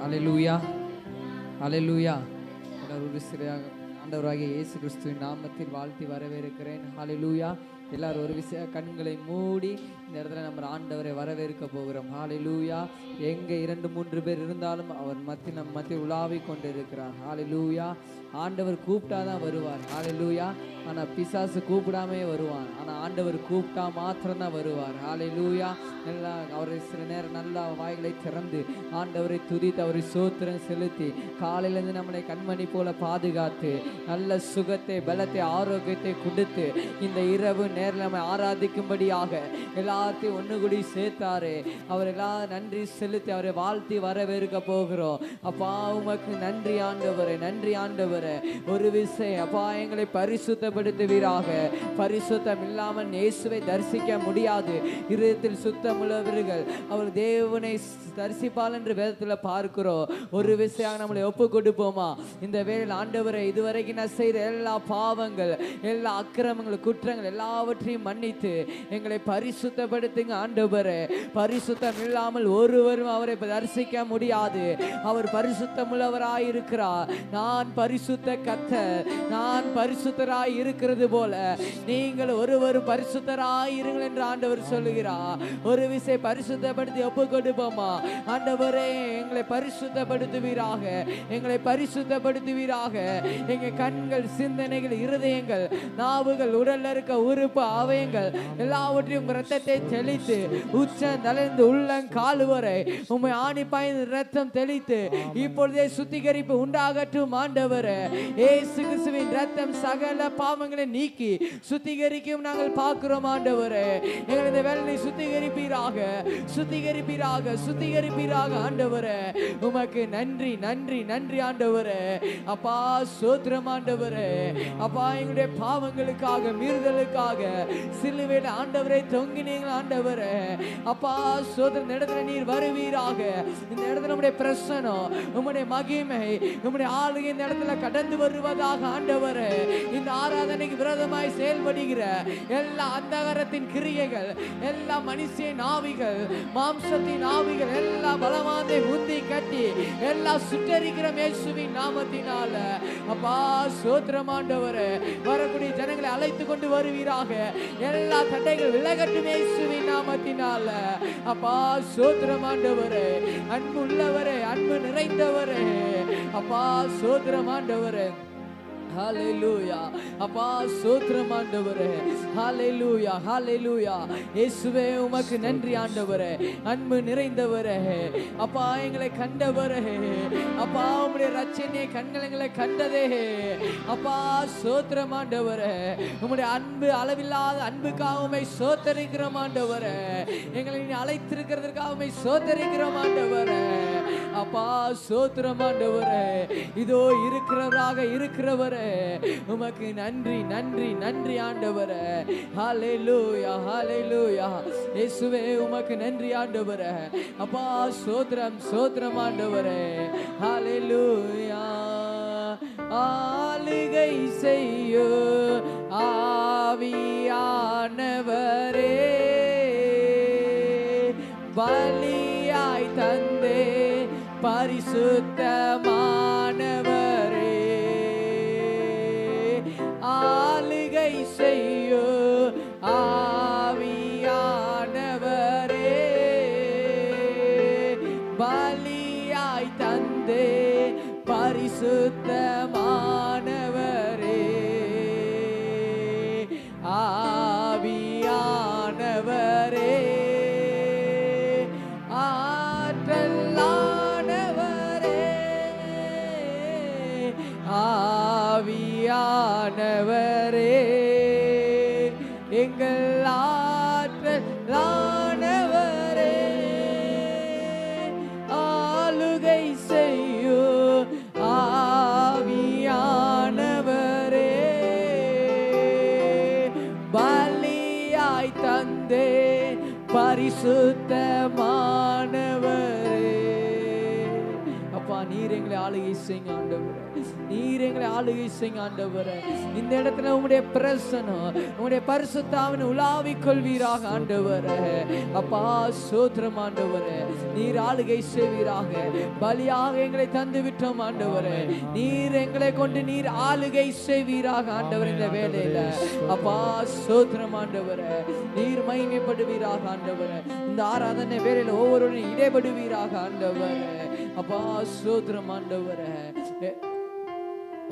அல்லேலூயா, அல்லேலூயா. ஒரு சிறையாக ஆண்டவராகிய இயேசு கிறிஸ்துவின் நாமத்தில் வாழ்த்தி வரவேற்கிறேன். அல்லேலூயா. எல்லாரும் ஒரு விஷய கண்களை மூடி இந்த இடத்துல நம்ம ஆண்டவரை வரவேற்க போகிறோம். ஹalleluya. எங்கே 2-3 பேர் இருந்தாலும் அவர் நம்ம மத்தியில் உலாவி கொண்டிருக்கிறார். ஹalleluya. ஆண்டவர் கூப்பிட்டாதான் வருவார். ஹalleluya. ஆனால் பிசாசு கூப்பிடாமே வருவான். ஆனால் ஆண்டவர் கூப்பிட்டா மாத்திரம்தான் வருவார். ஹalleluya. நல்லா அவரை சில நேரம் நல்லா வாய்களை திறந்து ஆண்டவரை துதித்து அவரை ஸ்தோத்திரம் செலுத்தி காலையிலேருந்து நம்மளை கண்மணி போல பாதுகாத்து நல்ல சுகத்தை பலத்தை ஆரோக்கியத்தை கொடுத்து இந்த இரவு நேரில் நம்ம ஆராதிக்கும்படியாக எல்லாத்தையும் ஒன்று கூடி சேர்த்தாரு. அவர் எல்லாம் நன்றி செலுத்தி அவரை வாழ்த்தி வரவேற்க போகிறோம். அப்பா உமக்கு நன்றி ஆண்டவரே, நன்றி ஆண்டவரே. ஒரு விஷயம் அப்பா, எங்களை பரிசுத்தப்படுத்துவீராக. பரிசுத்தம் இல்லாமல் இயேசுவை தரிசிக்க முடியாது. இருதயத்தில் சுத்தமுள்ளவர்கள் அவர் தேவனை தரிசிப்பால் என்று வேதத்தில் பார்க்கிறோம். ஒரு விஷயம் நம்மளை ஒப்பு கொடுப்போமா? இந்த வேளையில் ஆண்டவரை இதுவரைக்கும் நான் செய்த எல்லா பாவங்கள் எல்லா அக்கிரமங்கள் குற்றங்கள் எல்லாவற்றையும் மன்னித்து எங்களை பரிசுத்தப்படுத்துங்க ஆண்டவரே. பரிசுத்தம் இல்லாமல் ஒருவரும் அவரை தரிசிக்க முடியாது. அவர் பரிசுத்தமுள்ளவராய் இருக்கிறார். நான் பரிசுத்த கர்த்தர், நான் பரிசுத்தராய் இருக்கிறது போல நீங்கள் ஒருவரும் பரிசுத்தராய் இருங்கள் என்று ஆண்டவர் சொல்லுகிறார். ஒரு விஷயம் பரிசுத்தப்படுத்தி ஒப்பு கொடுப்போமா? ஆண்டவரே எங்களை பரிசுத்தப்படுத்துவீராக, எங்களை பரிசுத்தப்படுத்துவீராக. எங்க கண்கள் சிந்தனைகள் இருதயங்கள் நாவுகள் உடல்ல இருக்க உறுப்பு அவயங்கள் எல்லாவற்றையும் ரத்தத்தை தெளித்து உச்சம் தலைந்து உள்ளங்கால் வரை உம்மை ஆணி பாய்ந்து ரத்தம் தெளித்து இப்பொழுதே சுத்திகரிப்பு உண்டாகட்டும் ஆண்டவரே. இயேசு கிறிஸ்துவின் ரத்தம் சகல பாவங்களை நீக்கி சுத்திகரிக்கும் நாங்கள் பார்க்கிறோம் ஆண்டவரே. எங்களை இந்த வேலையை சுத்திகரிப்பீராக, சுத்திகரிப்பீராக, சுத்திகரிப்பீராக ஆண்டவரே. உமக்கு நன்றி நன்றி நன்றி ஆண்டவரே. அப்பா ஸ்தோத்திரம் ஆண்டவரே. அப்பா எங்களுடைய பாவங்களுக்காக மீறுதலுக்காக சிலுவையில் ஆண்டவரை தொங்கினீங்கள் ஆண்டவரே. அப்பா ஸ்தோத்திரம். இடத்துல நீர் வருவீராக. இந்த இடத்துல நம்முடைய பிரசனம் உம்முடைய மகிமை உம்முடைய ஆளுகை இந்த இடத்துல கடந்து வருவதாக ஆண்டவரே. இந்த ஆராதனைக்கு விரோதமாய் செயல்படுகிற எல்லா அந்தகாரத்தின் கிரியைகள் எல்லா மனுஷியின் ஆவிகள் மாம்சத்தின் ஆவிகள் எல்லா பலவானை முந்தி கட்டி எல்லா சுட்டரிக்கிற இயேசுவின் நாமத்தினால அப்பா ஸ்தோத்திரம் ஆண்டவரே. வரக்கூடிய ஜனங்களை அழைத்து கொண்டு வருவீராக. எல்லா தடைகள் விலகட்டும் இயேசுவின் நாமத்தினால அப்பா ஸ்தோத்திரம் ஆண்டவரே. அன்பு உள்ளவரே, அன்பு நிறைந்தவரே, அப்பா ஸ்தோத்திரம் ஆண்டவரே. ஹalleluya. அப்பா ஸ்தோத்திரம் ஆண்டவரே. ஹalleluya, ஹalleluya. இயேசுவே உமக்கு நன்றி ஆண்டவரே. அன்பு நிறைந்தவரே, அப்பா எங்களை கண்டவரே. அப்பா உம்முடைய இரட்சணிய கண்கள் எங்களை கண்டதே. அப்பா ஸ்தோத்திரம் ஆண்டவரே. உம்முடைய அன்பு அளவில்லாத அன்புக்காக உம்மை ஸ்தோத்திரிக்கிறோம் ஆண்டவரே. எங்களை அழைத்திருக்கிறதற்காக உம்மை ஸ்தோத்திரிக்கிறோம் ஆண்டவரே. அப்பா ஸ்தோத்திரம் ஆண்டவரே. இதோ இருக்கிறவராக இருக்கிறவரே உமக்கு நன்றி நன்றி நன்றி ஆண்டவரே. ஹalleluya, ஹalleluya. இயேசுவே உமக்கு நன்றி ஆண்டவரே. அப்பா ஸ்தோத்திரம் ஸ்தோத்திரம் ஆண்டவரே. ஹalleluya. ஆளுகை செய்யோ ஆவியானவரே, பலியாய் தந்தே பரிசுத்தமானவரே. ஆளுகை செய்யோ ஆவியானவரே, பலியாய் தந்தே பரிசுத்தமானவரே. ஆவியானவரே, ஆற்றலானவரே, ஆவியானவரே, எங்கள் ஆற்றலானவரே. ஆளுகை செய்யோ ஆவியானவரே, பலியாய் தந்தே பரிசுத்தமானவரே. அப்பா நீர் எங்களை ஆளுகை செய்யுங்க ஆண்டவரே, நீர் எங்களை ஆளுகை செய்யுங்க ஆண்டவரே. இந்த இடத்துல உங்களுடைய பிரசனம், உங்களுடைய பரிசுத்தாவின் உலாவிக் கொள்வீராக ஆண்டவரே. அப்பா சோத்திரம் ஆண்டவரே, நீர் ஆளுகை செய்வீராக. பலியாக எங்களை தந்து விட்டோம் ஆண்டவரே, நீர் எங்களை கொண்டு நீர் ஆளுகை செய்வீராக ஆண்டவர். இந்த வேளையில அப்பா சோத்திரம் ஆண்டவரே, நீர் மகிமைப்படுவீராக ஆண்டவரே. இந்த ஆராதனை வேளையில ஒவ்வொருவரும் இடைபடுவீராக ஆண்டவரே. அப்பா சோத்திரம் ஆண்டவரே,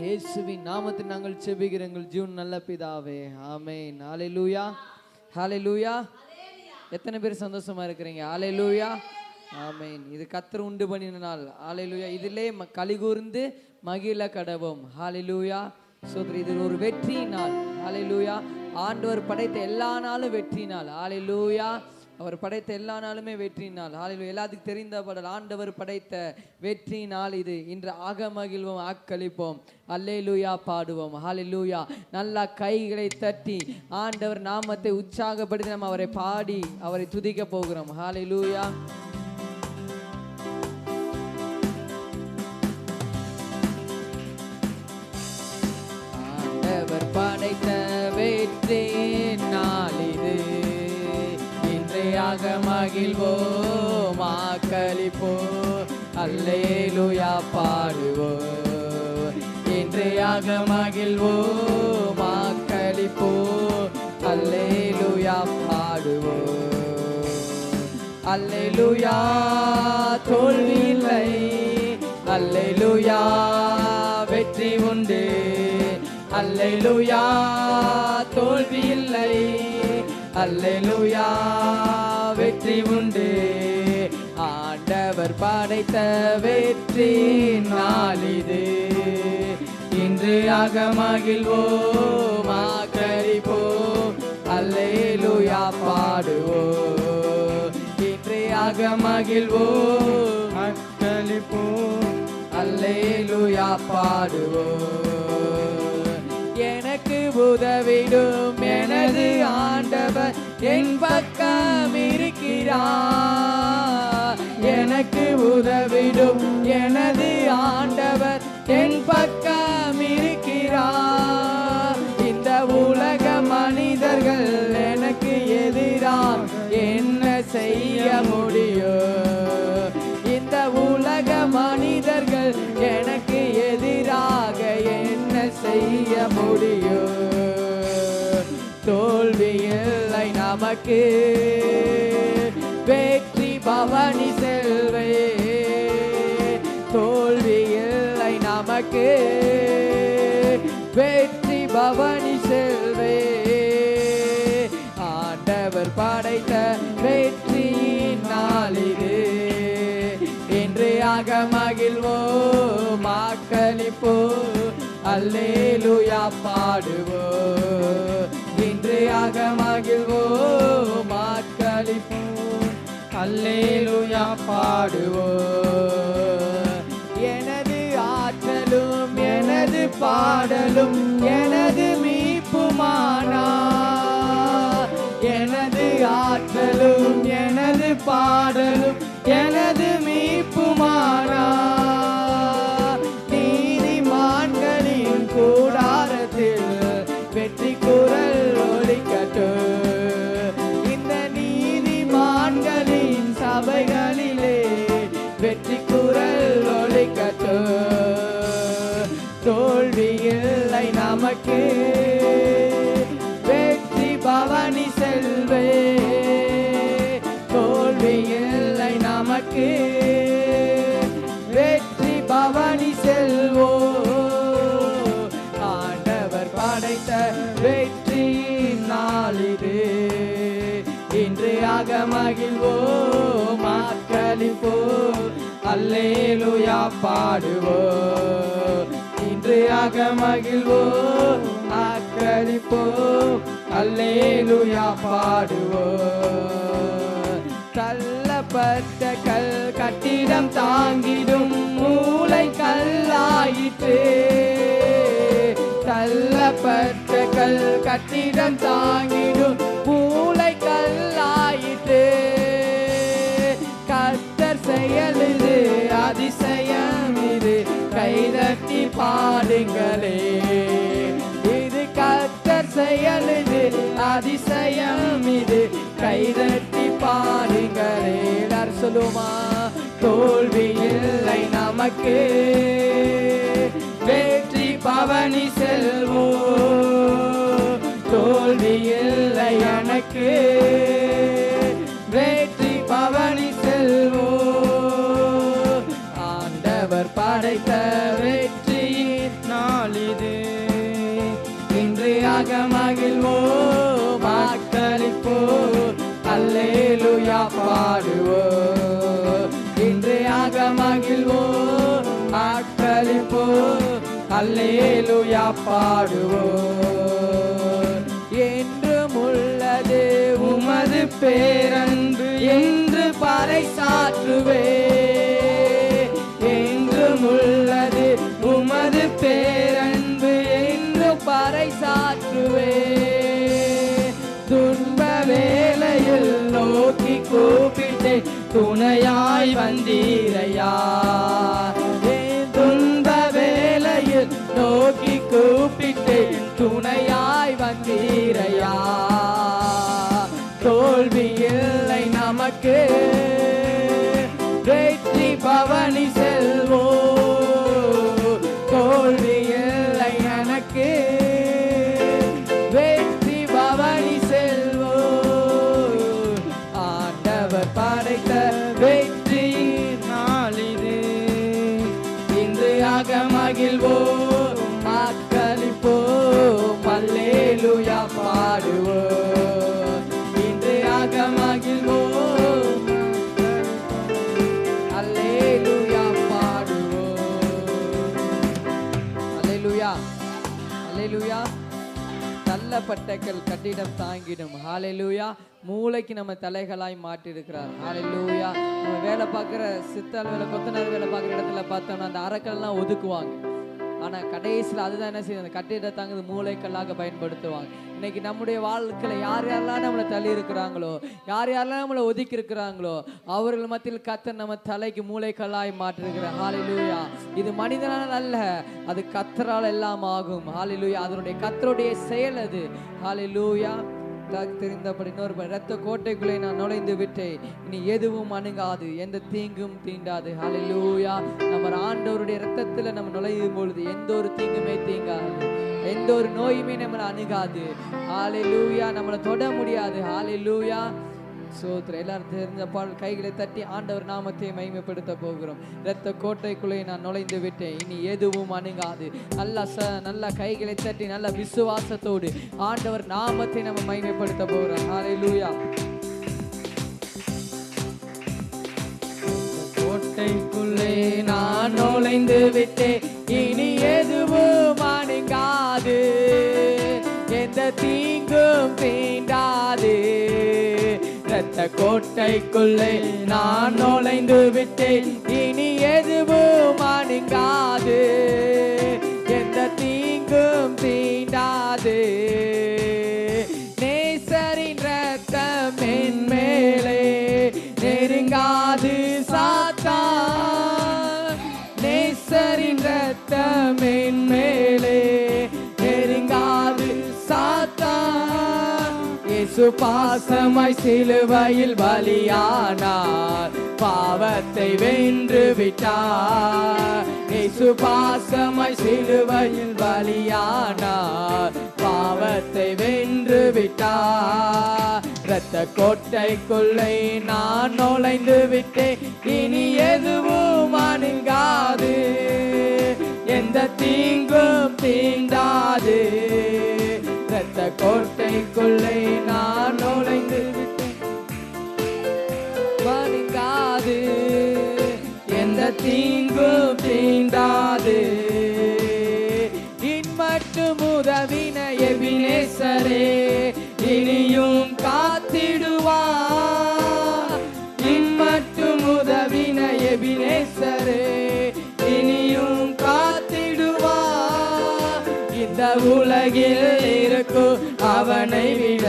இயேசுவின் நாமத்தில் நாங்கள் செபிக்கிறோம் எங்கள் ஜீவன் நல்ல பிதாவே, ஆமென். ஹல்லேலூயா, ஹல்லேலூயா. எத்தனை பேர் சந்தோஷமா இருக்கிறீங்க? ஹல்லேலூயா, ஆமென். இது கர்த்தர் உண்டு பண்ணின நாள். ஹல்லேலூயா. இதிலே களி கூர்ந்து மகிழ கடவோம். ஹல்லேலூயா, சோதரி. இது ஒரு வெற்றி நாள். ஹல்லேலூயா. ஆண்டவர் படைத்த எல்லா நாளும் வெற்றி நாள். ஹல்லேலூயா. அவர் படைத்த எல்லா நாளுமே வெற்றி நாள். ஹல்லேலூயா. எல்லாத்துக்கும் தெரிந்த பாடல், ஆண்டவர் படைத்த வெற்றி நாள் இது. இன்று ஆக மகிழ்வோம், ஆக்களிப்போம், அல்லேலூயா பாடுவோம். ஹல்லேலூயா. நல்லா கைகளை தட்டி ஆண்டவர் நாமத்தை உற்சாகப்படுத்தி நம்ம அவரை பாடி அவரை துதிக்க போகிறோம். ஹல்லேலூயா. ஆண்டவர் படைத்த வெற்றி நாள் இது, இன்றையாக மகிழ்வோம், ஆக்களிப்போம், அல்லேலூயா பாடுவோம். இன்றையாக மகிழ்வோம், ஆக்களிப்போம், அல்லேலூயா பாடுவோம். அல்லேலூயா தோல்வி இல்லை, அல்லேலூயா வெற்றி உண்டு, அல்லேலூயா தோல்வி இல்லை, அல்லேலூயா வெற்றி உண்டு. ஆண்டவர் படைத்த வெற்றி நாள் இது, இன்று ஆக மகிழ்வோம், ஆக்களிப்போம், அல்லேலூயா பாடுவோம். இன்று ஆக மகிழ்வோம், ஆக்களிப்போம், அல்லேலூயா பாடுவோம். எனக்கு உதவிடும் எனது ஆண்டவர் என் பக்கம் இருக்கிறார். எனக்கு உதவிடும் எனது ஆண்டவர் என் பக்கம் இருக்கிறார். இந்த உலக மனிதர்கள் எனக்கு எதிராக என்ன செய்ய முடியும்? இந்த உலக மனிதர்கள் எனக்கு எதிராக என்ன செய்ய முடியும்? தோல்வி இல்லை நமக்கு, வெற்றி பவனி செல்வே. தோல்வி இல்லை நமக்கு, வெற்றி பவனி செல்வே. ஆண்டவர் படைத்த வெற்றி நாள் இது, இன்று ஆக மகிழ்வோம், ஆக்களிப்போம், அல்லேலூயா பாடுவோம். இன்று ஆக மகிழ்வோம், ஆக்களிப்போம், அல்லேலூயா பாடுவோம். எனது ஆற்றலும் எனது பாடலும் எனது மீட்புமானார். எனது ஆற்றலும் எனது பாடலும் எனது மீட்புமானார். நீதிமான்களின் கூடாரத்தில் வெற்றி குரல் ஒலிக்கட்டும். இந்த நீதிமான்களின் சபைகளிலே வெற்றி குரல் ஒலிக்கட்டும். தோல்வி இல்லை நமக்கு, வெற்றி பவனி செல்வே. தோல்வி இல்லை நமக்கு, வெற்றி பவனி செல்வோ. ஆண்டவர் படைத்த வெற்றி நாள் இது, இன்று ஆக மகிழ்வோம், ஆக்களிப்போம், அல்லேலூயா பாடுவோம். இன்று ஆக மகிழ்வோம், ஆக்களிப்போம், அல்லேலூயா பாடுவோம். தள்ளப்பட்ட கல் கட்டிடம் தாங்கிடும் மூளை கல்லாயிற்று. தள்ளப்பட்ட கல் கட்டிடம் தாங்கிடும் மூளை கல்லாயிற்று. கர்த்தர் செயலிது அதிசயம் கைதட்டி பாடுங்களே. இது கர்த்தர் செயல், இது அதிசயம், இது கைதட்டி பாடுங்களே. எல்லாரும் சொல்லுமா, தோல்வி இல்லை நமக்கு, வெற்றி பவனி செல்வோம். தோல்வி இல்லை எனக்கு, வெற்றி பவனி செல்வோம். ஆண்டவர் படைத்த வெற்றியின் நாள் இது, இன்று மகிழ்வோம், வாக்களிப்போம், அல்லேலூயா பாடுவோம். இன்று மகிழ்வோம், வாக்களிப்போம், அல்லேலூயா பாடுவோம். என்றும் உள்ளது உமது பேரன்பு என்று பறைசாற்றுவே. என்றும் உள்ளது உமது பேரன்பு என்று பறைசாற்றுவே. துன்ப வேளையில் நோக்கி கூப்பிட்டே துணையாய் வந்தீரையா. துன்ப வேளையில் நோக்கி கூப்பிட்டே துணையாய் வந்தீரையா. தோல்வி இல்லை நமக்கு, வெற்றி பவனி செல்வோம். தோல்வி இல்லை எனக்கு, வெற்றி பவனி செல்வோம். ஆண்டவர் படைத்த வெற்றியின் நாள் இது, இன்று மகிழ்வோம், வாக்களிப்போம், அல்லேலூயா பாடுவோம். இன்று மகிழ்வோம், அல்லேலூயா பாடுவோம். அல்லேலூயா, அல்லேலூயா. தள்ளப்பட்டகள் கட்டிடம் தாங்கிடும். ஹல்லேலூயா. மூளைக்கு நம்ம தலைகளாய் மாற்றி இருக்கிறார். ஹல்லேலூயா. நம்ம வேலை பார்க்குற சித்தால் வேலை, கொத்தனார் வேலை பார்க்குற இடத்துல பார்த்தோம்னா அந்த அறக்கல்லாம் ஒதுக்குவாங்க. ஆனால் கடைசியில் அதுதான் என்ன செய்யுது, அந்த கட்டிடத்தை தாங்குது மூளைக்கல்லாக பயன்படுத்துவாங்க. இன்னைக்கு நம்முடைய வாழ்க்கையில யார் யாரெல்லாம் நம்மளை தள்ளி இருக்கிறாங்களோ, யார் யாரெல்லாம் நம்மளை ஒதுக்கி இருக்கிறாங்களோ, அவர்கள் மத்தியில் கர்த்தர் நம்ம தலைக்கு மூளைக்கல்லாய் மாற்றிருக்கிறார். ஹல்லேலூயா. இது மனிதனால் அல்ல, அது கர்த்தரால் எல்லாம் ஆகும். ஹல்லேலூயா. அதனுடைய கர்த்தருடைய செயல் அது. ஹல்லேலூயா. தெரிந்தபடி இன்னொரு இரத்த கோட்டைக்குள்ளே நான் நுழைந்து விட்டேன், இனி எதுவும் அணுகாது, எந்த தீங்கும் தீண்டாது. ஹல்லேலூயா. நம்ம ஆண்டவருடைய இரத்தத்தில் நம்ம நுழையும் பொழுது எந்த ஒரு தீங்குமே தீங்காது, எந்த ஒரு நோயுமே நம்மளை அணுகாது. ஹல்லேலூயா. நம்மளை தொட முடியாது. ஹல்லேலூயா. சோத்திரம். எல்லாரும் தெரிஞ்ச பாடல் கைகளை தட்டி ஆண்டவர் நாமத்தை மகிமைப்படுத்த போகிறோம். இரத்த கோட்டைக்குள்ளே நான் நுழைந்து விட்டேன், இனி எதுவும் அணுகாது. நல்ல கைகளை தட்டி நல்ல விசுவாசத்தோடு ஆண்டவர் நாமத்தை நம்ம மகிமைப்படுத்த போகிறோம். ஹல்லேலூயா. கோட்டைக்குள்ளே நான் நுழைந்து விட்டேன், இனி எதுவும் அணுகாது, எந்த தீங்கும் தீண்டாது. இரத்த கோட்டைக்குள்ளே நான் நுழைந்து விட்டேன், இனி எதுவும் அணுகாது, எந்த தீங்கும் தீண்டாது. நேசரின் இரத்தம் என் மேலே நெருங்காது சாத்தான். நேசரின் இரத்தம் என் மேலே நெருங்காது சாத்தான். இயேசு பாசமாய் சிலுவையில் பலியானார், பாவத்தை வென்று விட்டார். இயேசு பாசமாய் சிலுவையில் பலியானார், பாவத்தை வென்று விட்டார். இரத்த கோட்டைக்குள்ளே நான் நுழைந்து விட்டேன், இனி எதுவும் அணுகாது, எந்த தீங்கும் தீண்டாது. இரத்த கோட்டைக்குள்ளே நான் நுழைந்து விட்டேன், அணுகாது, எந்த தீங்கும் தீண்டாது. இன்மட்டும் உதவின எபினேசரே இனியும் காத்திடுவார். இன்மட்டும் உதவின எபினேசரே இனியும் காத்திடுவார். இந்த உலகில் இருக்கும் அவனை விட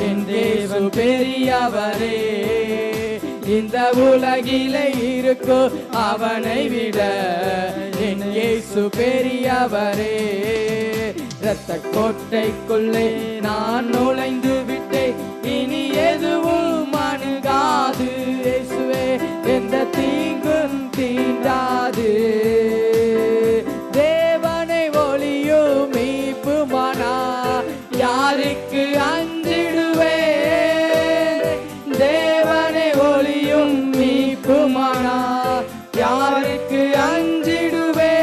என் தேவன் பெரியவரே. இந்த உலகிலே இருக்கும் அவனை விட என் இயேசு பெரியவரே. இரத்த கோட்டைக்குள்ளே நான் நுழைந்து விட்டேன், இனி எதுவும் அணுகாது. இயேசுவே எந்த தீங்கும் தீண்டாது. தேவனை ஒளியும் மீட்புமானா யாருக்கு அஞ்சிடுவேன்? தேவனை ஒளியும் மீட்புமானா யாருக்கு அஞ்சிடுவேன்?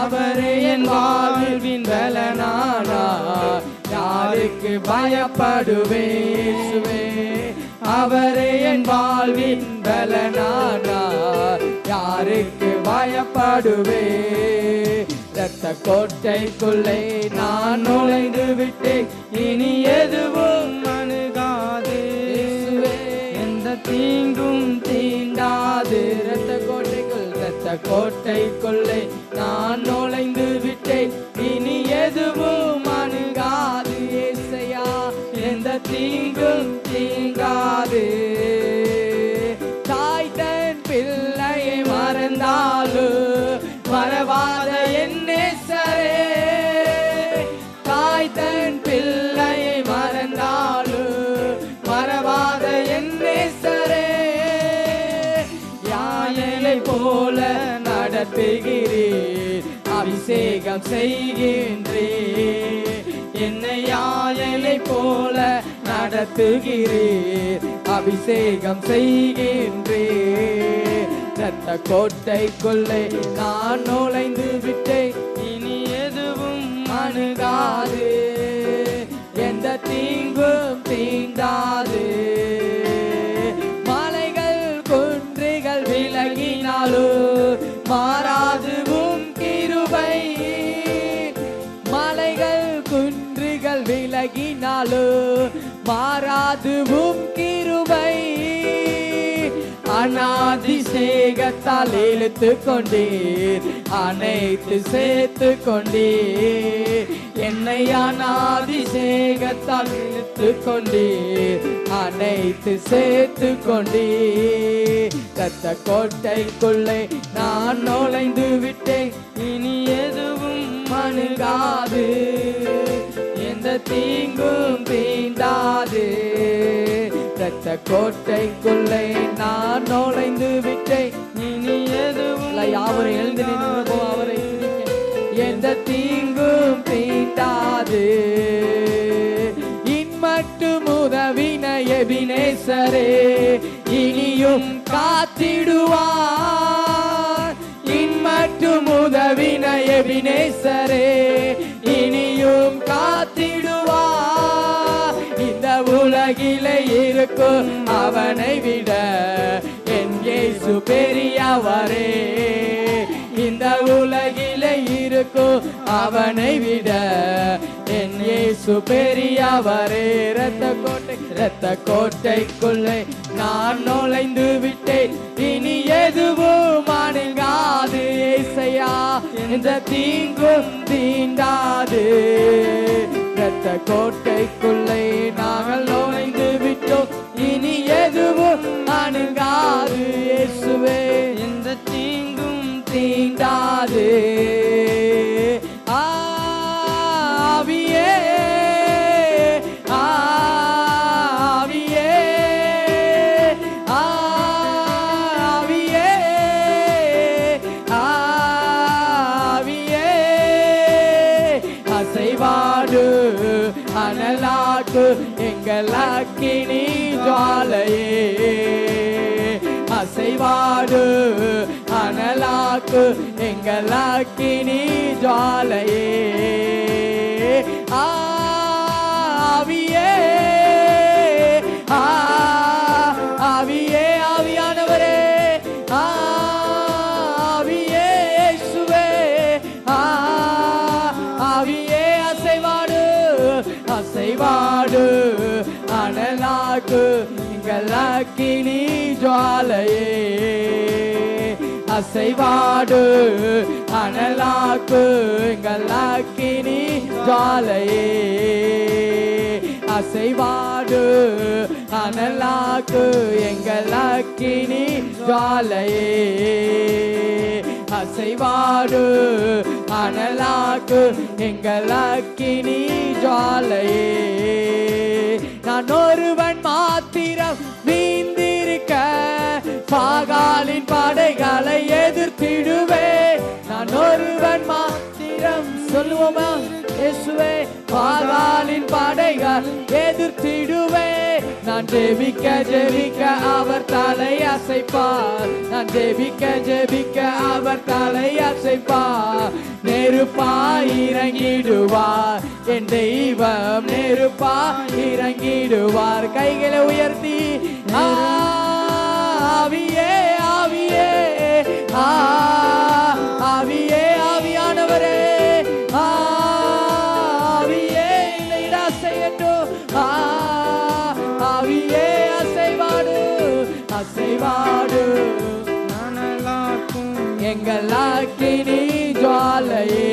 அவரே என் வாழ்வின் பலனானார், யாருக்கு பயப்படுவேன்? அவரே என் வாழ்வின் பலனானார், யாருக்கு பயப்படுவேன்? இரத்த கோட்டைக்குள்ளே நான் நுழைந்து விட்டேன், இனி எதுவும் அணுகாது. எந்த தீங்கும் தீண்டாது. இரத்த கோட்டைக்குள்ளே நான் நுழைந்து விட்டேன், இனி எதுவும் அணுகாது. ஏசையா எந்த தீங்கும் தீங்காது. தாய் தன் பிள்ளையை மறந்தாலும் மறவாத என் நேசரே. தாய் தன் பிள்ளையை மறந்தாலும் மறவாத என் நேசரே. யாயலை போல நடத்துகிறீர், அபிஷேகம் செய்கின்றீர். என்னை யாயலை போல நடத்துகிறீர், அபிஷேகம் செய்கின்றீர். இரத்த கோட்டைக்குள்ளே நான் நுழைந்து விட்டேன், இனி எதுவும் அணுகாது. எந்த தீங்கும் தீண்டாது. மலைகள் குன்றுகள் விலகினாலும் மாறாது உம் கிருபை. மலைகள் குன்றுகள் விலகினாலும் மாறாது உம் கிருபை. அநாதிசேகத்தால் இழுத்து கொண்டீர், அனைத்து சேர்த்து கொண்டீர். என்னை அநாதிசேகத்தால் இழுத்து கொண்டீர், அனைத்து சேர்த்து கொண்டீர். இரத்த கோட்டைக்குள்ளே நான் நுழைந்து விட்டேன், இனி எதுவும் அணுகாது. எந்த தீங்கும் தீண்டாது. இரத்த கோட்டைக்குள்ளே நான் நுழைந்து விட்டேன், இனி எதுவும். யாவரும் எழுந்து நின்று அவரை எந்த தீங்கும் தீண்டாது. இன்மட்டும் உதவின எபினேசரே இனியும் காத்திடுவார். இன்மட்டும் உதவின எபினேசரே இனியும் காத்திடுவார். இந்த உலகிலே இருக்கும் அவனை விட என் இயேசு பெரியவரே. இந்த உலகிலே இருக்கும் அவனை விட என் இயேசு பெரியவரே. இரத்த கோட்டைக்குள்ளே நான் நுழைந்து விட்டேன், இனி எதுவும் அணுகாது. ஏசையா எந்த தீங்கும் தீண்டாது. இரத்த கோட்டைக்குள்ளே நாங்கள் நுழைந்து விட்டோம், இனி எதுவும் அணுகாது. இயேசுவே எந்த தீங்கும் தீண்டாது. ஆவியே ஆவியே ஆவியே ஆவியே அசைவாடு அனலாக்கு எங்கள் அக்கினி ஜுவாலையே. அசைவாடு அனலாக்கு எங்கள் அக்கினி ஜுவாலையே. ஆவியே ஆவியே ஆவியானவரே ஆவியே இயேசுவே ஆவியே அசைவாடு அசைவாடு அனலாக்கு எங்கள் அக்கினி ஜுவாலையே. அசைவாடு அனலாக்கு எங்கள் அக்கினி ஜுவாலையே. அசைவாடு அனலாக்கு எங்கள் அக்கினி ஜுவாலையே அசைவாடு அனலாக்கு எங்கள் அக்கினி ஜுவாலையே நான் ஒருவன் மாத்திரம் வீந்திருக்க பாகாலின் படைகளை எதிர்த்திடுவே நான் ஒருவன் மாத்திரம் சொல்லுவோமா இயேசுவே பாகாலின் படைகள் எதிர்த்திடுவே நான் ஜெபிக்க ஜெபிக்க அவர் தலை அசைப்பார் நான் ஜெபிக்க ஜெபிக்க அவர் தலை அசைப்பார் நெருப்பாய் இறங்கிடுவார் என் தெய்வம் நெருப்பாய் இறங்கிடுவார் கைகளை உயர்த்தி ஆவியே ஆவியே ஆவியே ஆவியானவரே ஆவியே இந்த இடம் செய்யட்டும் ஆவியே அசைவாடு அசைவாடு எங்கள் அக்கினி ஜுவாலையே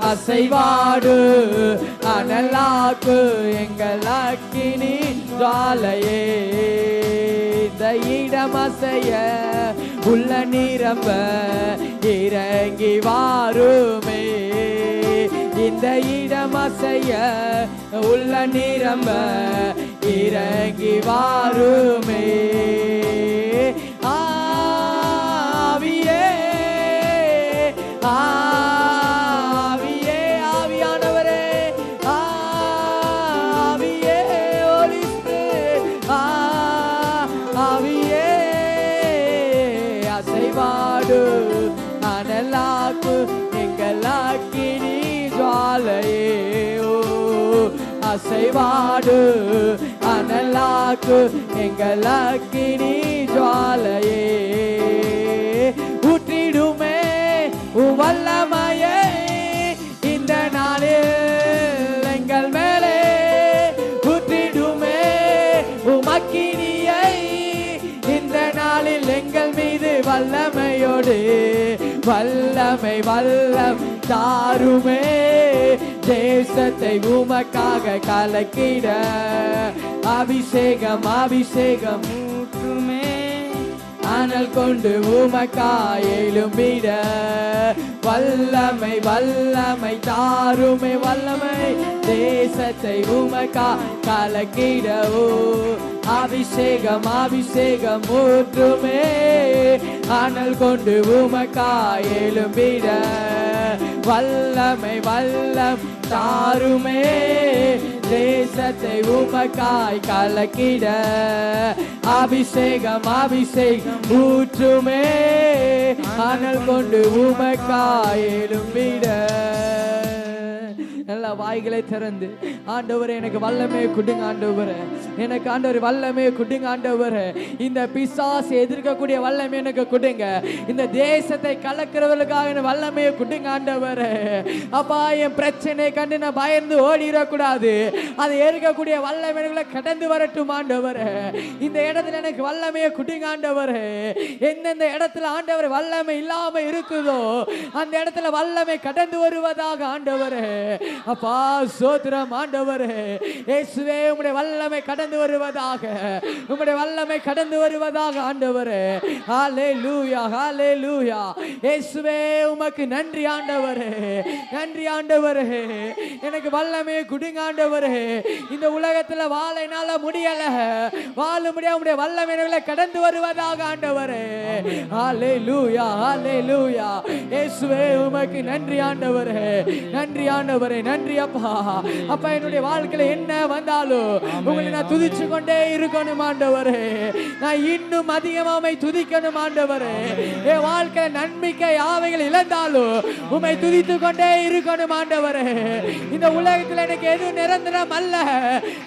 அசைவாடு அனலாக்கு எங்கள் அக்கினி ஜுவாலையே இந்த இடம் அசைய உள்ள நிரம்ப இறங்கி வாருமே இந்த இடம் அசைய உள்ள நிரம்ப இறங்கி வாருமே ஆவியே ஆவியே ஆவியானவரே ஆவியே ஹோலி ஸ்பிரிட் ஆவியே அசைவாடு அனலாக்கு எங்கள் அக்கினி ஜுவாலையே அசைவாடு அனலாக்கு எங்கள் அக்கினி ஜுவாலையே ஊற்றிடுமே வல்லமையே இந்த நாளில் எங்கள் மேலே ஊற்றிடுமே உமக்கினியை இந்த நாளில் எங்கள் மீது வல்லமையோடு வல்லமை வல்லம் தாருமே தேசத்தை உமக்காக கலக்கிட அபிஷேகம் அபிஷேகம் ஊற்றுமே அனல் கொண்டு உமக்காய் எழும்பிட வல்லமை வல்லமை தாருமே வல்லமை தேசத்தை உமக்காய் கலக்கிடவோ அபிஷேகம் அபிஷேகம் ஊற்றுமே அனல் கொண்டு உமக்காய் எழும்பிட வல்லமை வல்லம் தாருமே தேசத்தை உமக்காய் கலக்கிட அபிஷேகம் அபிஷேகம் ஊற்றுமே அனல் கொண்டு உமக்காய் எழும்பிட எல்லா வாய்களை திறந்து ஆண்டவரே எனக்கு வல்லமே குடுங்க ஆண்டவரே எனக்கு ஆண்டவர் வல்லமே குடுங்க ஆண்டவரே இந்த பிசாசு எதிர்க்கக்கூடிய வல்லமே எனக்கு குடுங்க இந்த தேசத்தை கலக்கிறவர்களுக்காக எனக்கு வல்லமே குடுங்க ஆண்டவரே அப்பா என் பிரச்சனை கண்டு நான் பயந்து ஓடிடக்கூடாது அதை எதிர்க்கக்கூடிய வல்லமே எனக்குள்ள கடந்து வரட்டும் ஆண்டவரே இந்த இடத்துல எனக்கு வல்லமே குடுங்க ஆண்டவரே எந்தெந்த இடத்துல ஆண்டவர் வல்லமை இல்லாம இருக்குதோ அந்த இடத்துல வல்லமை கடந்து வருவதாக ஆண்டவரே அப்பா சோத்திரம் ஆண்டவரே இயேசுவே உம்முடைய வல்லமை கடந்து வருவதாக உம்முடைய வல்லமை கடந்து வருவதாக ஆண்டவரே ஹல்லேலூயா ஹல்லேலூயா இயேசுவே உமக்கு நன்றி ஆண்டவரே நன்றி ஆண்டவரே எனக்கு வல்லமை குடுங்க ஆண்டவரே இந்த உலகத்துல வாழ என்னால முடியல வாழ முடியாம உம்முடைய வல்லமை எனக்குள்ள கடந்து வருவதாக ஆண்டவரே ஹல்லேலூயா ஹல்லேலூயா இயேசுவே உமக்கு நன்றி ஆண்டவரே நன்றி ஆண்டவரே நன்றி அப்பா அப்பா என்னுடைய வாழ்க்கையில என்ன வந்தாலும் உங்களை நான் துதிச்சு கொண்டே இருக்கணும் ஆண்டவரே நான் இன்னும் அதிகமாமை துதிக்கணும் ஆண்டவரே என் வாழ்க்கையில நன்மைக்கு யாவைகள் இழந்தாலும் உம்மை துதித்து கொண்டே இருக்கணும் ஆண்டவரே இந்த உலகத்துல எனக்கு எதுவும் நிரந்தரம் அல்ல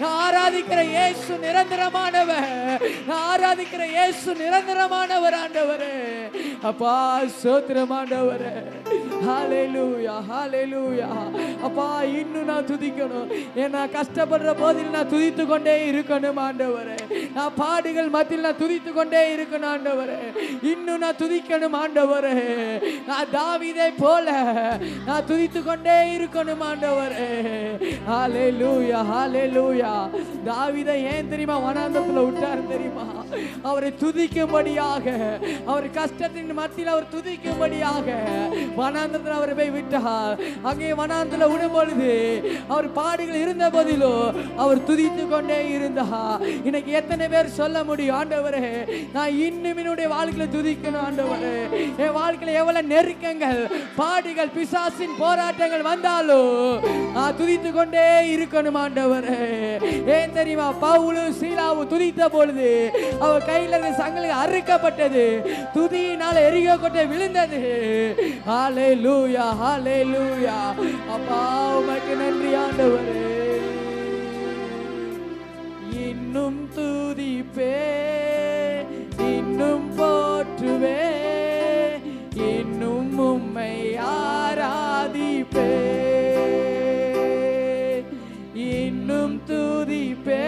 நான் ஆராதிக்கிற இயேசு நிரந்தரமானவர் நான் ஆராதிக்கிற இயேசு நிரந்தரமானவர் ஆண்டவரே அப்பா சோத்திரம் ஆண்டவரே ஹalleluya ஹalleluya. அப்பா இன்னும் நான் துதிக்கணும். ஏன்னா கஷ்டப்படுற போதில் நான் துதித்து கொண்டே இருக்கணும் ஆண்டவரே. நான் பாடுகள் மத்தியில் நான் துதித்து கொண்டே இருக்கணும் ஆண்டவரே. இன்னும் நான் துதிக்கணும் ஆண்டவரே. நான் தாவீதை போல நான் துதித்து கொண்டே இருக்கணும் ஆண்டவரே. ஹalleluya ஹalleluya. தாவீதை ஏன் தெரியுமா வனாந்தரத்தில் விட்டார் தெரியுமா? அவரை துதிக்கும்படியாக, அவர் கஷ்டத்தின் மத்தியில் அவர் துதிக்கும்படியாக வனாந்தரத்தில் அவரை போய் விட்டார். அங்கே வனாந்தரத்தில் விடும் பொழுது அவர் பாடுகள் இருந்த போதிலும் அவர் துதித்து கொண்டே இருந்தார். இன்னைக்கு எத்தனை பேர் சொல்ல முடியும், ஆண்டவரே நான் இன்னும் என்னுடைய வாழ்க்கையில துதிக்கணும் ஆண்டவரே. என் வாழ்க்கையில எவ்வளவு நெருக்கங்கள், பாடுகள், பிசாசின் போராட்டங்கள் வந்தாலும் நான் துதித்து கொண்டே இருக்கணும் ஆண்டவரே. ஏன் தெரியுமா? பவுலும் சீலாவும் துதித்த பொழுது அவர் கையில இருந்த சங்கிலி அறுக்கப்பட்டது, துதியினால எரிகோ கொட்டை விழுந்தது. ஹalleluya ஹalleluya. அப்பா உமக்கு நன்றி ஆண்டவரே. இன்னும் துதிப்பே, இன்னும் போற்றுவே, இன்னும் உம்மை ஆராதிப்பே. இன்னும் துதிப்பே,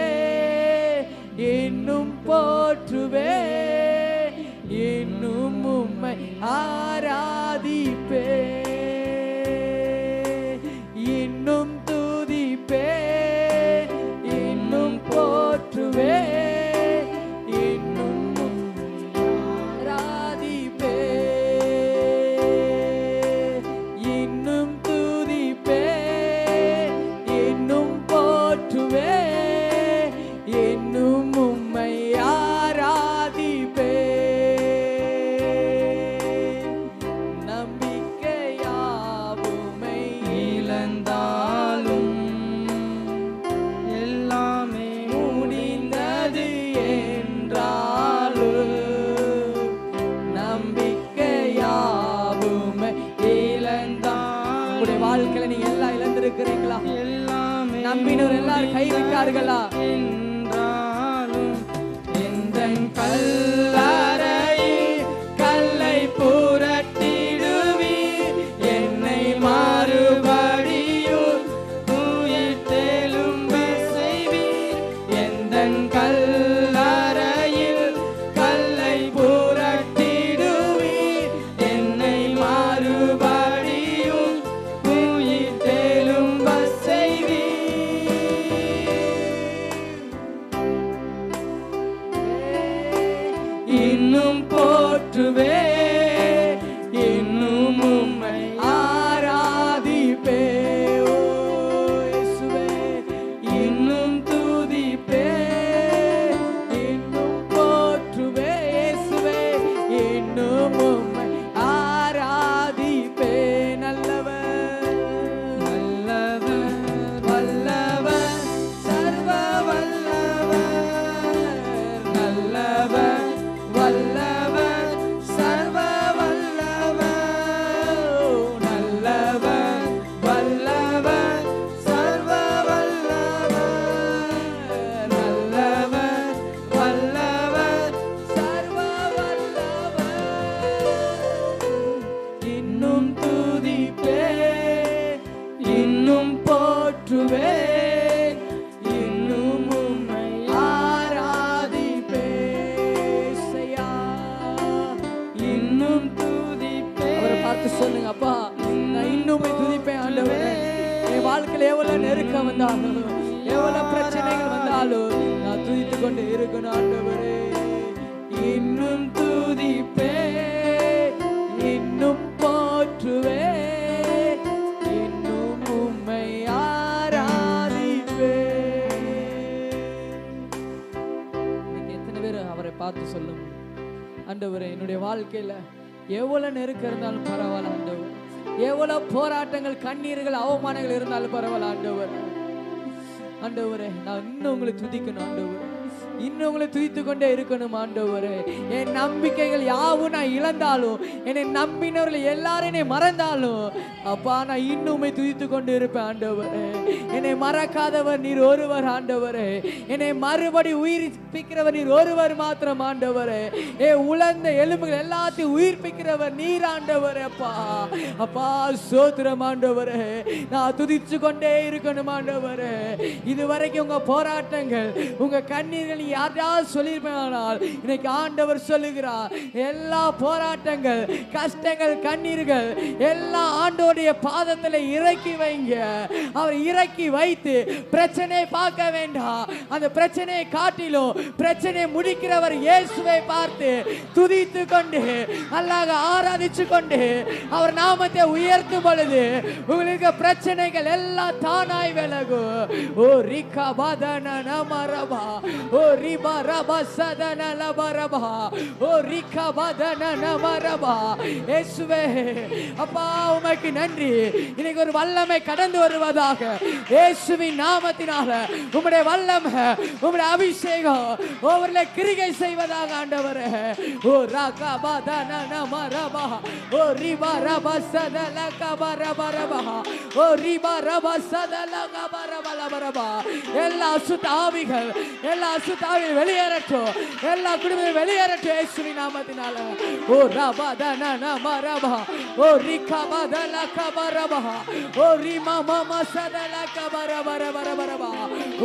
இன்னும் போற்றுவே, இன்னும் உம்மை ஆராதிப்பே. இன்னும் துதிப்பே, இன்னும் போற்றுவே, இன்னும் ஆராதிப்பே. இன்னும் துதிப்பே, இன்னும் போற்றுவே, இன்னும் உம்மை ஆராதிப்பே. நம்பிக்கையாவுமை இழந்தாலும் எல்லாமே முடிந்தது என்றாலும், நம்பிக்கையாவுமை இழந்தாலும். உங்களுடைய வாழ்க்கையில நீங்க எல்லாம் இழந்திருக்கிறீங்களா? எல்லாமே நம்பினவர் எல்லாரும் கைவிட்டார்களா? என்றாலும் எந்த கல்லறையில் கல்லை புரட்டிடுவீர், என்னை மறுபடியும் உயிர்த்தெழும்ப செய்வீர். எந்த கல்லறையில் கல்லை புரட்டிடுவீர், என்னை மறுபடியும் உயிர்த்தெழும்ப செய்வீர். இன்னும் போற்றுவே, இன்னும் உம்மை ஆராதிப்பே. ஓ இயேசுவே, இன்னும் துதிப்பே, இன்னும் போற்றுவே. இயேசுவே, இன்னும் உம்மை ஆராதிப்பே. நல்லவர் நல்லவர் வல்லவர் சர்வ வல்லவர், நல்லவர் வல்லவர் சர்வ வல்லவர், நல்லவர் வல்லவர் சர்வ வல்லவர், நல்லவர் வல்லவர் சர்வ வல்லவர். இன்னும் துதிப்பே, இன்னும் போற்றுவே, இன்னும் உம்மை ஆராதிப்பே. இசையா, இன்னும் துதிப்பே. அவரை பார்த்து சொல்லுங்க, அப்பா நான் இன்னும் துதிப்பேன் ஆண்டவரே. என் வாழ்க்கையில எவ்வளவு நெருக்கம் வந்தாலும், எவ்வளவு பிரச்சனைகள் வந்தாலும் நான் துதித்து கொண்டு இருக்கணும் ஆண்டவரே. இன்னும் துதிப்பே, இன்னும் போற்றுவே, இன்னும் உம்மை ஆராதிப்பே. இன்னைக்கு எத்தனை பேர் அவரை பார்த்து சொல்லும், ஆண்டவரே என்னுடைய வாழ்க்கையில எவ்வளவு நெருக்கம் இருந்தாலும் பரவாயில்ல ஆண்டவர், எவ்வளவு போராட்டங்கள், கண்ணீர்கள், அவமானங்கள் இருந்தாலும் பரவாயில்ல ஆண்டவர். ஆண்டவரே நான் இன்னும் உங்களை துதிக்கணும் ஆண்டவரே. இன்னும் உங்களை துதித்து கொண்டே இருக்கணும் ஆண்டவரே. என் நம்பிக்கைகள் யாவும் நான் இழந்தாலும், என்னை நம்பினவர்கள் எல்லாரும் என்னை மறந்தாலும், அப்பா நான் இன்னுமே துதித்து கொண்டு இருப்பேன் ஆண்டவரே. என்னை மறக்காதவர் நீர் ஒருவர் ஆண்டவரே. என்னை மறுபடி உயிர்ப்பிக்கிறவர் நீர் ஒருவர் மாத்திரம் ஆண்டவரே. உலர்ந்த எலும்புகள் எல்லாத்தையும் உயிர்ப்பிக்கிறவர் நீர் ஆண்டவரே. அப்பா அப்பா ஸ்தோத்திரம் ஆண்டவரே. நான் துதிச்சு கொண்டே இருக்கணும் ஆண்டவரே. இதுவரைக்கும் உங்க போராட்டங்கள், உங்க கண்ணீர்கள் யாராவது சொல்லியிருப்பானால், இன்னைக்கு ஆண்டவர் சொல்லுகிறார், எல்லா போராட்டங்கள், கஷ்டங்கள், கண்ணீர்கள் எல்லாம் ஆண்டவருடைய பாதத்தில் இறக்கி வைங்க. அவர் இறக்கி வைத்து பிரச்சனையை பார்க்க வேண்டாம். அந்த பிரச்சனையை காட்டிலும் பிரச்சனையை முடிக்கிறவர் இயேசுவை பார்த்து துதித்து கொண்டு அல்லாஹ் ஆராதிச்சு கொண்டு அவர் நாமத்தை உயர்த்தும் பொழுது உங்களுக்கு பிரச்சனைகள் எல்லாம் தானாய் விலகும். ஓ ரிகா பதன நமரபா, ஓ ரிபா ரபா சதன லபரபா, ஓ ரிகா பதன நமரபா. இயேசுவே அப்பா உமக்கு நன்றி. இன்னைக்கு ஒரு வல்லமை கடந்து வருவதாக இயேசுவின் நாமத்தினால. உம்முடைய வல்லமை, உம்முடைய அபிஷேகம் ஒவ்வொருவரை கிரிகை செய்வதாக ஆண்டவரே. ஓ ரகா பதன நமரபா, ஓ ரிபா ரபா சதல கபரபரபா, ஓ ரிபா ரபா சதல கபரபரபா. எல்லா அசுத்த ஆவிகள், எல்லா அசுத்த ஆவிகள் வெளியேறட்டும். எல்லா குடும்பமும் வெளியேறட்டும் இயேசுவின் நாமத்தினால. ஓ ரபா தன நமரபா, ஓ ரிகா பதல கபரபா, ஓ ரிமா மமா சதல கபரபரபரபா,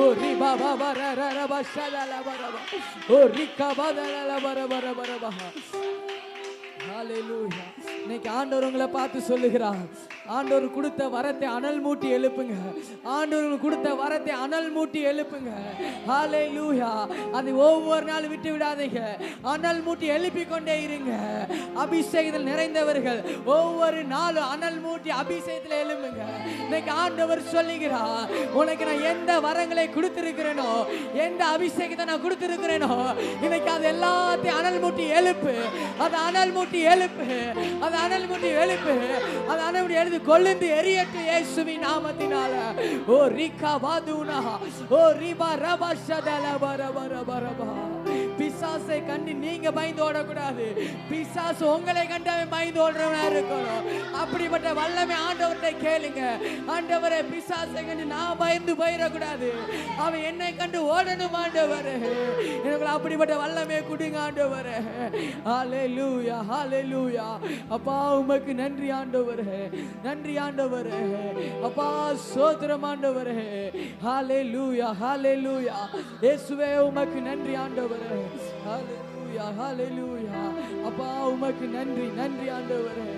ஓ ரிபா பரரபா சதல பரபா, ஓ ரிகா பதல பரபரபரபா. ஹல்லேலூயா. இன்னைக்கு ஆண்டவர் உங்களை பார்த்து சொல்லுகிறார், ஆண்டவர் கொடுத்த வரத்தை அனல் மூட்டி எழுப்புங்க. ஆண்டவர் கொடுத்த வரத்தை அனல் மூட்டி எழுப்புங்க. ஹல்லேலூயா. அது ஒவ்வொரு நாள் விட்டு விடாதீங்க. அனல் மூட்டி எழுப்பி கொண்டே இருங்க. அபிஷேகத்தில் நிறைந்தவர்கள் ஒவ்வொரு நாளும் அனல் மூட்டி அபிஷேகத்தில் எழுப்புங்க. இன்னைக்கு ஆண்டவர் சொல்லுகிறார், உனக்கு நான் எந்த வரங்களை கொடுத்திருக்கிறேனோ, எந்த அபிஷேகத்தை நான் கொடுத்திருக்கிறேனோ, இன்னைக்கு அது எல்லாத்தையும் அனல் மூட்டி எழுப்பு. அது அனல் மூட்டி எழுப்பு. அது அனல் மூட்டி எழுப்பு. அது அனல் மூட்டி எழுது கொழுந்து எரியட்டு இயேசுவின் நாமத்தினால. ஓ ரிகா பாதுனா, ஓ ரிபா ரபா ஷதல பரபரபரபா. பிசாசை கண்டு நீங்க பயந்து ஓடக்கூடாது. பிசாசு உங்களை கண்டு அவன் பயந்து ஓடுறவனா இருக்கணும். அப்படிப்பட்ட வல்லமை ஆண்டவர்கிட்ட கேளுங்க. ஆண்டவரே, பிசாசை கண்டு நான் பயந்து போயிடக்கூடாது, அவன் என்னை கண்டு ஓடணும் ஆண்டவரே. எனக்கு அப்படிப்பட்ட வல்லமையை கொடுங்க ஆண்டவரே. ஹல்லேலூயா, ஹல்லேலூயா. அப்பா உமக்கு நன்றி ஆண்டவரே, நன்றி ஆண்டவரே. அப்பா ஸ்தோத்திரம் ஆண்டவரே. ஹல்லேலூயா, ஹல்லேலூயா. இயேசுவே உமக்கு நன்றி ஆண்டவரே. ஹல்லேலூயா, ஹல்லேலூயா. அப்பா உமக்கு நன்றி, நன்றி ஆண்டவரே.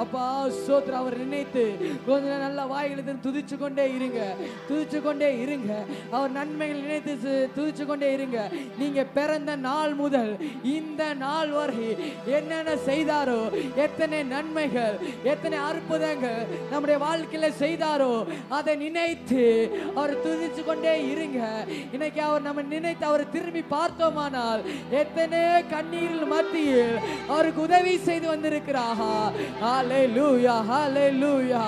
அப்பா ஸ்தோத்திரம். அவர் நினைத்து கொஞ்சம் நல்ல வாய்களை துதிச்சு கொண்டே இருங்க, துதிச்சு கொண்டே இருங்க. அவர் நன்மைகள் நினைத்து துதிச்சு கொண்டே இருங்க. நீங்க பிறந்த நாள் முதல் இந்த நாள் வரை என்னென்ன செய்தாரோ, எத்தனை நன்மைகள், எத்தனை அற்புதங்கள் நம்முடைய வாழ்க்கையில செய்தாரோ, அதை நினைத்து அவர் துதிச்சு கொண்டே இருங்க. இன்னைக்கு அவர் நம்ம நினைத்து அவர் திரும்பி பார்த்தோமானால் எத்தனை கண்ணீரில் மத்தியில் அவருக்கு உதவி செய்து வந்திருக்கிறார். ஹல்லேலூயா, ஹல்லேலூயா.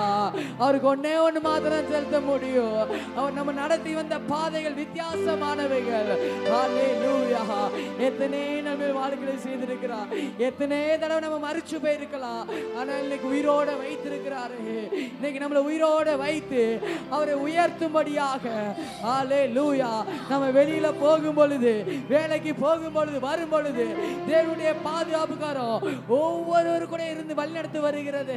அவருக்கு ஒன்னே ஒன்று மாத்திரம் செலுத்த முடியும். அவர் நம்ம நடத்தி வந்த பாதைகள் வித்தியாசமானவைகள். ஹல்லேலூயா. எத்தனை நம்ம வாழ்க்கையை செய்திருக்கிறார். எத்தனை தடவை நம்ம மறிச்சு போயிருக்கலாம், ஆனால் இன்னைக்கு உயிரோட வைத்திருக்கிறாரு. இன்னைக்கு நம்மளை உயிரோட வைத்து அவரை உயர்த்தும்படியாக. ஹல்லேலூயா. நம்ம வெளியில போகும் பொழுது, வேலைக்கு போகும் பொழுது, வரும் பொழுது தேவனுடைய பாதுகாப்புக்காரம் ஒவ்வொருவரு கூட இருந்து வழிநடத்தி வருகிறது.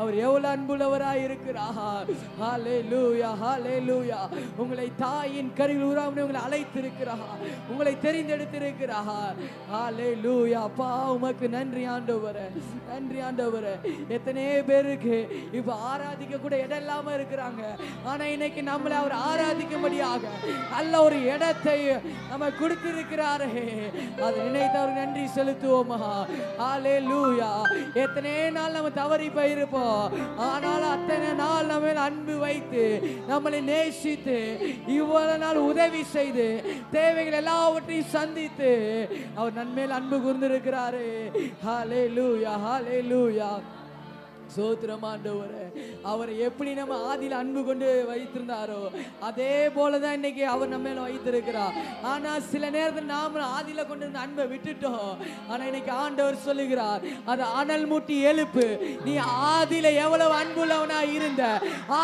அவர் எவ்வளவு அன்புள்ளவராய் இருக்கிறார். ஹல்லேலூயா, ஹல்லேலூயா. உங்களை தாயின் கருவில் உருவாக்கி உங்களை அழைத்திருக்கிறார், உங்களை தெரிந்தெடுத்திருக்கிறார். ஹல்லேலூயா. அப்பா உமக்கு நன்றி ஆண்டவரே, நன்றி ஆண்டவரே. எத்தனை பேருக்கு இப்ப ஆராதிக்க கூட இடம் இல்லாம இருக்கிறாங்க, ஆனா இன்னைக்கு நம்மளை அவர் ஆராதிக்கும்படியாக நல்ல ஒரு இடத்தை நம்ம கொடுத்திருக்கிறாரே. அதை நினைத்து அவருக்கு நன்றி செலுத்துவோமா. ஹல்லேலூயா. எத்தனை நாள் நம்ம தவறி போயிருப்போம், ஆனால் அத்தனை நாள் நம்ம அன்பு வைத்து நம்மளை நேசித்து இவ்வளவு நாள் உதவி செய்து தேவைகள் எல்லாவற்றையும் சந்தித்து அவர் நன்மையில் அன்பு கூர்ந்திருக்கிறாரு. ஹல்லேலூயா, ஹல்லேலூயா. சோத்திரம் ஆண்டவரே. அவரை எப்படி நம்ம ஆதியில் அன்பு கொண்டு வைத்திருந்தாரோ அதே போலதான் இன்னைக்கு அவர் நம்ம மேல வைத்திருக்கிறார். ஆனா சில நேரத்தில் நாம ஆதியில கொண்டு இருந்த அன்பை விட்டுட்டோம். ஆனா இன்னைக்கு ஆண்டவர் சொல்லுகிறார், அது அனல் மூட்டி எழுப்பு. நீ ஆதியில எவ்வளவு அன்புள்ளவனா இருந்த,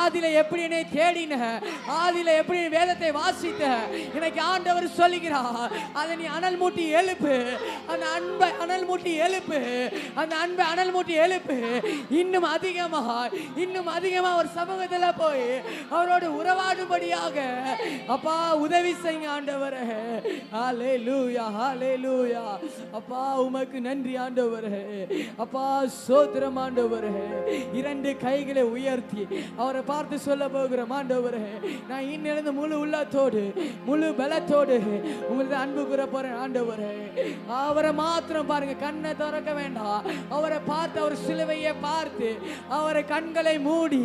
ஆதியில எப்படி என்னை தேடின, ஆதியில எப்படி வேதத்தை வாசித்த, இன்னைக்கு ஆண்டவர் சொல்லுகிறார், அதை நீ அனல் மூட்டி எழுப்பு. அந்த அன்பை அனல் மூட்டி எழுப்பு. அந்த அன்பை அனல் மூட்டி எழுப்பு. இன்னும் அதிகமா ஒரு சமூகத்துல போய் அவரோடு உறவாடும்படியாக அப்பா உதவி செய்யுங்க ஆண்டவரே. ஹல்லேலூயா, ஹல்லேலூயா. அப்பா உமக்கு நன்றி ஆண்டவரே. அப்பா ஸ்தோத்திரம் ஆண்டவரே. இரண்டு கைகளை உயர்த்தி அவரை பார்த்து சொல்ல போகிறோம், ஆண்டவரே நான் இன்னிலிருந்து முழு உள்ளத்தோடு முழு பலத்தோடு உங்களுக்கு அன்பு கூற போறேன் ஆண்டவரே. அவரை மாத்திரம் பாருங்க, கண்ணை திறக்க வேண்டாம். அவரை பார்த்து அவர் சிலுவையை பார்த்து அவரை கண்களை மூடி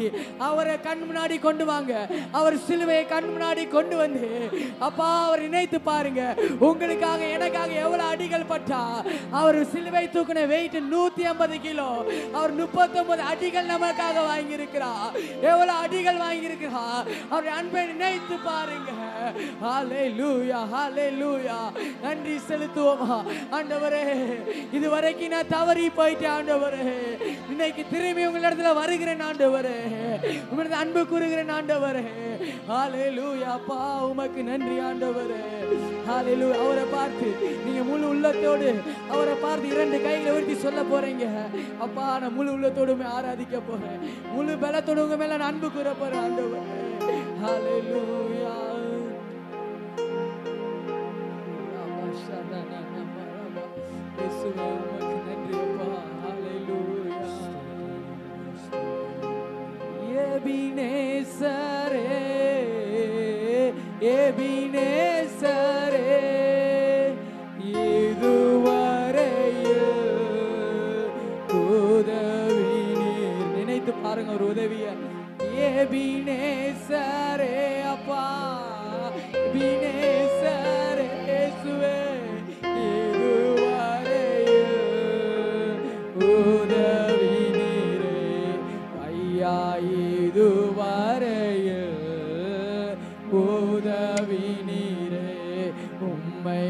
அவரை கண் முன்னாடி கொண்டு வாங்க. அவர் சிலுவையை கண் முன்னாடி கொண்டு வந்து அப்பா அவர் நினைத்து பாருங்க, உங்களுக்காக எனக்காக எவ்வளவு அடிகள் பட்டா. அவர் சிலுவை தூக்கின வெயிட் 150 கிலோ. அவர் 39 அடிகள் நமக்காக வாங்கி இருக்கிறார். எவ்வளவு அடிகள் வாங்கி இருக்கிறார். அவர் அன்பை நினைத்து பாருங்க. ஹல்லேலூயா, ஹல்லேலூயா. நன்றி செலுத்துவோமா ஆண்டவரே. இதுவரைக்கும் நான் தவறி போயிட்டேன் ஆண்டவரே. இன்னைக்கு திரும்பி உங்களிடத்துல வருகிறேன் ஆண்டவரே. உங்களது அன்பு கூறுகிறேன் ஆண்டவரே. ஹல்லேலூயா. அப்பா உமக்கு நன்றி ஆண்டவரே. ஹல்லேலூயா. அவரை பார்த்து நீங்க முழு உள்ளத்தோடு அவரை பார்த்து இரண்டு கைகளை உயர்த்தி சொல்ல போறீங்க, அப்பா நான் முழு உள்ளத்தோடு ஆராதிக்க போறேன். முழு பலத்தோடு உங்க மேல நான் அன்பு கூற போறேன் ஆண்டவரே. ஹல்லேலூயா. இயேசுவே உமக்கு நன்றி அப்பா. ஹல்லேலூயா. எபினேசரே, எபினேசரே, இதுவரையில் உதவி நீர். நினைத்து பாருங்க ஒரு உதவிய. எபினேசரே அப்பா, எபினேசரே இயேசுவே, இதுவரையில் உதவி நீரே ஐயா. இதுவரையில் உதவி நீரே உம்மை